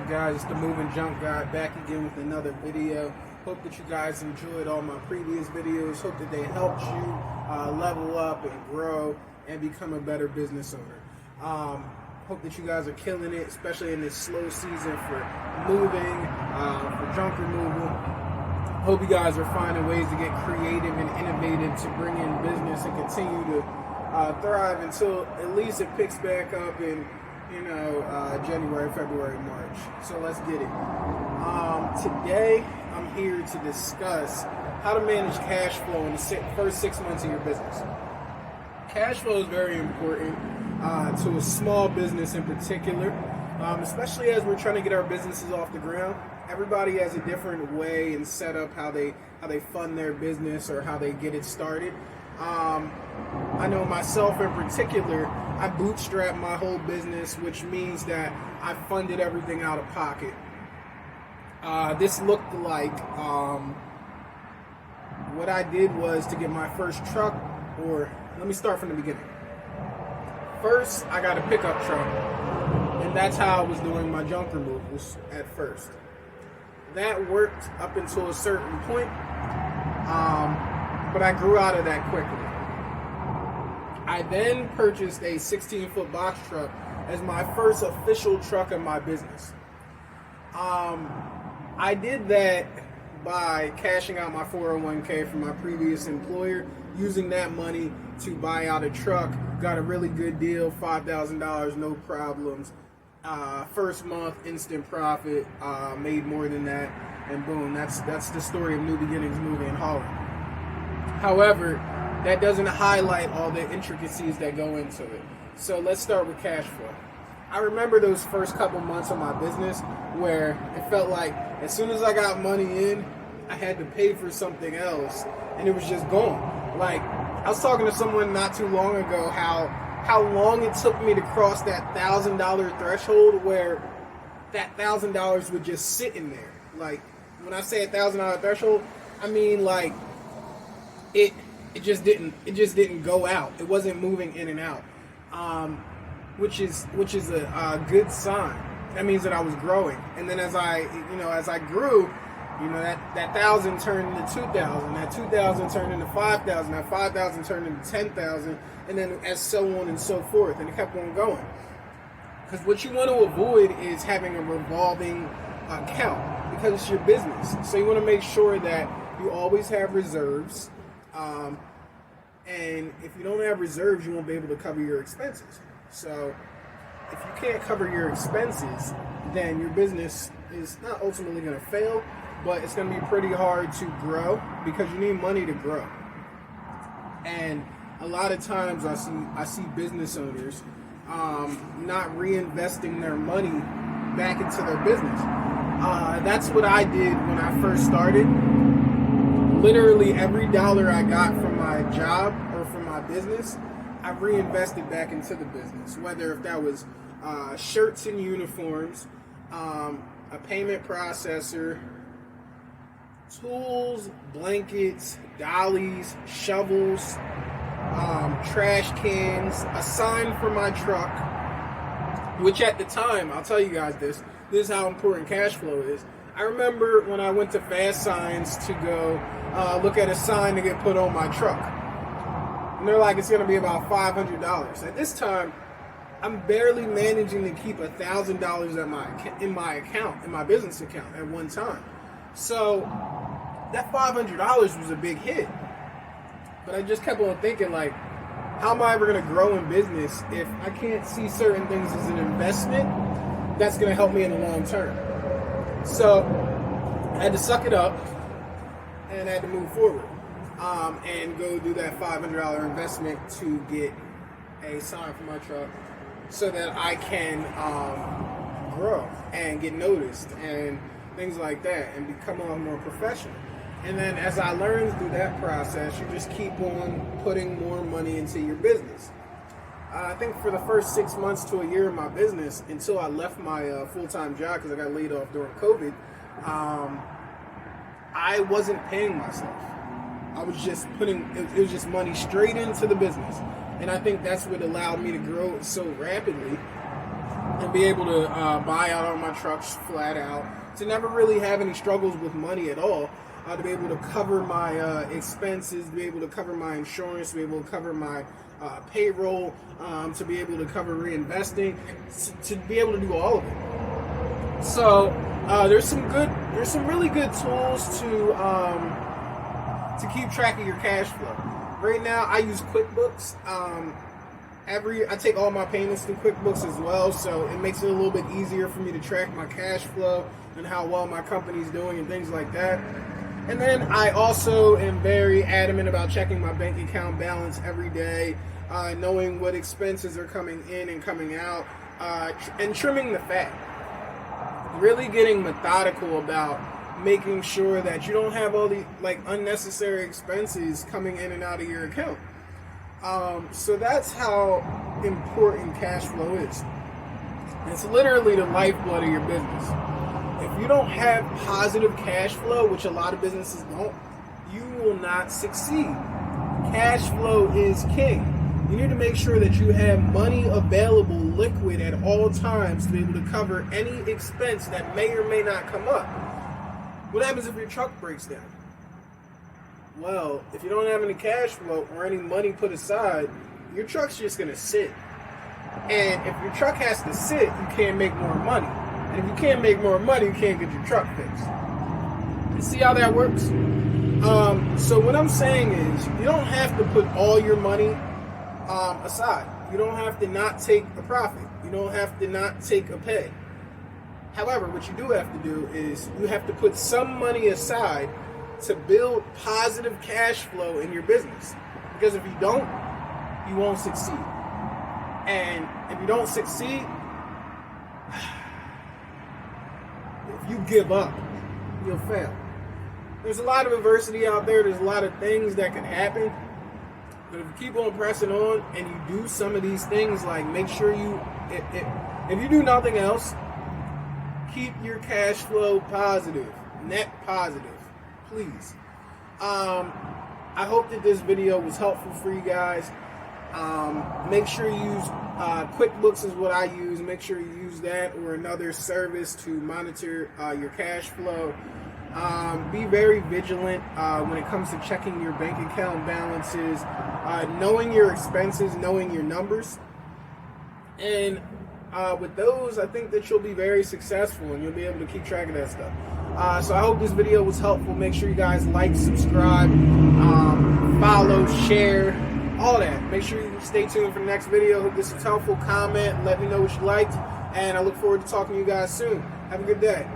guys? It's the Moving Junk Guy back again with another video. Hope that you guys enjoyed all my previous videos. Hope that they helped you level up and grow and become a better business owner. Hope that you guys are killing it, especially in this slow season for moving, for junk removal. Hope you guys are finding ways to get creative and innovative to bring in business and continue to thrive until at least it picks back up in January, February, March. So let's get it. Today I'm here to discuss how to manage cash flow in the first 6 months of your business. Cash flow is very important to a small business in particular, especially as we're trying to get our businesses off the ground. Everybody has a different way and setup how they fund their business or how they get it started. I know myself in particular, I bootstrapped my whole business, which means that I funded everything out of pocket. This looked like what I did was to get my first truck, or let me start from the beginning. First, I got a pickup truck, and that's how I was doing my junk removals at first. That worked up until a certain point, but I grew out of that quickly. I then purchased a 16-foot box truck as my first official truck in my business. I did that by cashing out my 401k from my previous employer, using that money to buy out a truck. Got a really good deal, $5,000, no problems. First month, instant profit, made more than that, and boom, that's the story of New Beginnings Moving and Hauling. However, that doesn't highlight all the intricacies that go into it. So let's start with cash flow. I remember those first couple months of my business where it felt like as soon as I got money in, I had to pay for something else, and it was just gone. Like, I was talking to someone not too long ago how long it took me to cross that $1,000 threshold where that $1,000 would just sit in there. Like, when I say $1,000 threshold, I mean like it just didn't go out. It wasn't moving in and out, which is a good sign. That means that I was growing. And then as I grew, that 1,000 turned into 2,000. That 2,000 turned into 5,000. That 5,000 turned into 10,000, and then as so on and so forth. And it kept on going. Because what you want to avoid is having a revolving account, because it's your business. So you want to make sure that you always have reserves. And if you don't have reserves, you won't be able to cover your expenses. So if you can't cover your expenses, then your business is not ultimately going to fail, but it's going to be pretty hard to grow because you need money to grow. And a lot of times I see business owners not reinvesting their money back into their business. That's what I did when I first started. Literally every dollar I got from my job or from my business, I reinvested back into the business. Whether if that was shirts and uniforms, a payment processor, tools, blankets, dollies, shovels, trash cans, a sign for my truck, which at the time, I'll tell you guys this is how important cash flow is. I remember when I went to Fast Signs to go look at a sign to get put on my truck. And they're like, it's going to be about $500. At this time, I'm barely managing to keep $1,000 in my business account at one time. So that $500 was a big hit. But I just kept on thinking, like, how am I ever going to grow in business if I can't see certain things as an investment that's going to help me in the long term? So I had to suck it up and I had to move forward and go do that $500 investment to get a sign for my truck so that I can grow and get noticed and things like that and become a lot more professional. And then as I learned through that process, you just keep on putting more money into your business. I think for the first 6 months to a year of my business, until I left my full-time job because I got laid off during COVID, I wasn't paying myself. I was just it was just money straight into the business. And I think that's what allowed me to grow so rapidly and be able to buy out all my trucks flat out, to never really have any struggles with money at all, to be able to cover my expenses, to be able to cover my insurance, to be able to cover my payroll, to be able to cover reinvesting, to be able to do all of it. So there's some really good tools to keep track of your cash flow. Right now, I use QuickBooks. I take all my payments through QuickBooks as well, so it makes it a little bit easier for me to track my cash flow and how well my company's doing and things like that. And then I also am very adamant about checking my bank account balance every day, knowing what expenses are coming in and coming out, and trimming the fat. Really getting methodical about making sure that you don't have all the unnecessary expenses coming in and out of your account. So that's how important cash flow is. It's literally the lifeblood of your business. If you don't have positive cash flow, which a lot of businesses don't, you will not succeed. Cash flow is king. You need to make sure that you have money available, liquid at all times, to be able to cover any expense that may or may not come up. What happens if your truck breaks down? Well, if you don't have any cash flow or any money put aside, your truck's just going to sit. And if your truck has to sit, you can't make more money. And if you can't make more money, you can't get your truck fixed. You see how that works? So what I'm saying is, you don't have to put all your money aside. You don't have to not take a profit. You don't have to not take a pay. However, what you do have to do is you have to put some money aside to build positive cash flow in your business. Because if you don't, you won't succeed. And if you don't succeed, if you give up, you'll fail. There's a lot of adversity out there. There's a lot of things that can happen. But if you keep on pressing on and you do some of these things, like make sure if you do nothing else, keep your cash flow positive, net positive, please. I hope that this video was helpful for you guys. Make sure you use QuickBooks is what I use. Make sure you use that or another service to monitor your cash flow. Be very vigilant when it comes to checking your bank account balances, knowing your expenses, knowing your numbers. And with those, I think that you'll be very successful and you'll be able to keep track of that stuff. So I hope this video was helpful. Make sure you guys like, subscribe, follow, share, all that. Make sure you stay tuned for the next video. Hope this was helpful. Comment, let me know what you liked, and I look forward to talking to you guys soon. Have a good day.